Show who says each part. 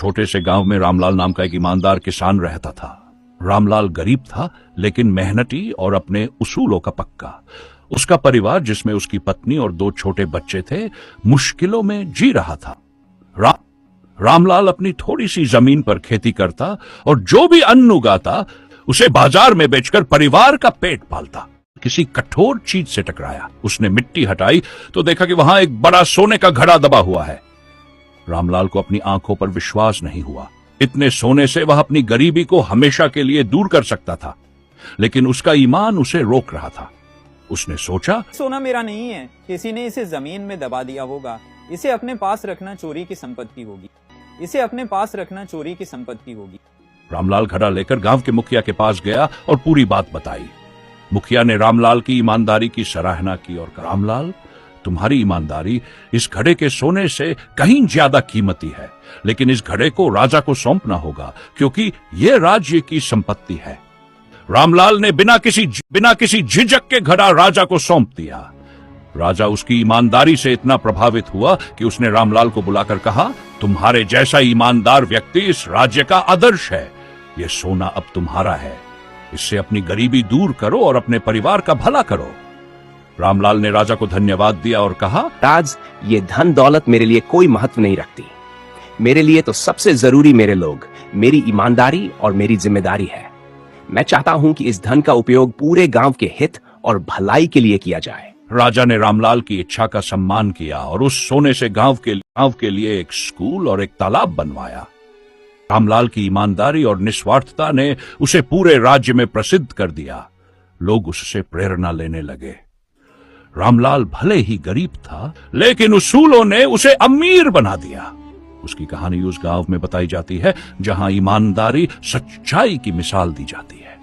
Speaker 1: छोटे से गांव में रामलाल नाम का एक ईमानदार किसान रहता था। रामलाल गरीब था, लेकिन मेहनती और अपने उसूलों का पक्का। उसका परिवार, जिसमें उसकी पत्नी और 2 छोटे बच्चे थे, मुश्किलों में जी रहा था। रामलाल अपनी थोड़ी सी जमीन पर खेती करता और जो भी अन्न उगाता उसे बाजार में बेचकर परिवार का पेट पालता। किसी कठोर चीज से टकराया। उसने मिट्टी हटाई तो देखा कि वहां एक बड़ा सोने का घड़ा दबा हुआ है। रामलाल को अपनी आंखों पर विश्वास नहीं हुआ। इतने सोने से वह अपनी गरीबी को हमेशा के लिए दूर कर सकता था, लेकिन उसका ईमान उसे रोक रहा था। उसने सोचा,
Speaker 2: सोना मेरा नहीं है, किसी ने इसे जमीन में दबा दिया होगा। इसे अपने पास रखना चोरी की संपत्ति होगी। इसे अपने पास रखना चोरी की संपत्ति होगी।
Speaker 1: रामलाल घड़ा लेकर गांव के मुखिया के पास गया और पूरी बात बताई। मुखिया ने रामलाल की ईमानदारी की सराहना की और कहा, रामलाल, तुम्हारी ईमानदारी इस घड़े के सोने से कहीं ज्यादा कीमती है, लेकिन इस घड़े को राजा को सौंपना होगा, क्योंकि यह राज्य की संपत्ति है। रामलाल ने बिना किसी झिझक के घड़ा राजा को सौंप दिया। राजा उसकी ईमानदारी से इतना प्रभावित हुआ कि उसने रामलाल को बुलाकर कहा, तुम्हारे जैसा ईमानदार व्यक्ति इस राज्य का आदर्श है। यह सोना अब तुम्हारा है। इससे अपनी गरीबी दूर करो और अपने परिवार का भला करो। रामलाल ने राजा को धन्यवाद दिया और कहा,
Speaker 3: राज, ये धन दौलत मेरे लिए कोई महत्व नहीं रखती। मेरे लिए तो सबसे जरूरी मेरे लोग, मेरी ईमानदारी और मेरी जिम्मेदारी है। मैं चाहता हूं कि इस धन का उपयोग पूरे गांव के हित और भलाई के लिए किया जाए।
Speaker 1: राजा ने रामलाल की इच्छा का सम्मान किया और उस सोने से गांव के लिए एक स्कूल और एक तालाब बनवाया। रामलाल की ईमानदारी और निस्वार्थता ने उसे पूरे राज्य में प्रसिद्ध कर दिया। लोग उससे प्रेरणा लेने लगे। रामलाल भले ही गरीब था, लेकिन उसूलों ने उसे अमीर बना दिया। उसकी कहानी उस गांव में बताई जाती है जहां ईमानदारी, सच्चाई की मिसाल दी जाती है।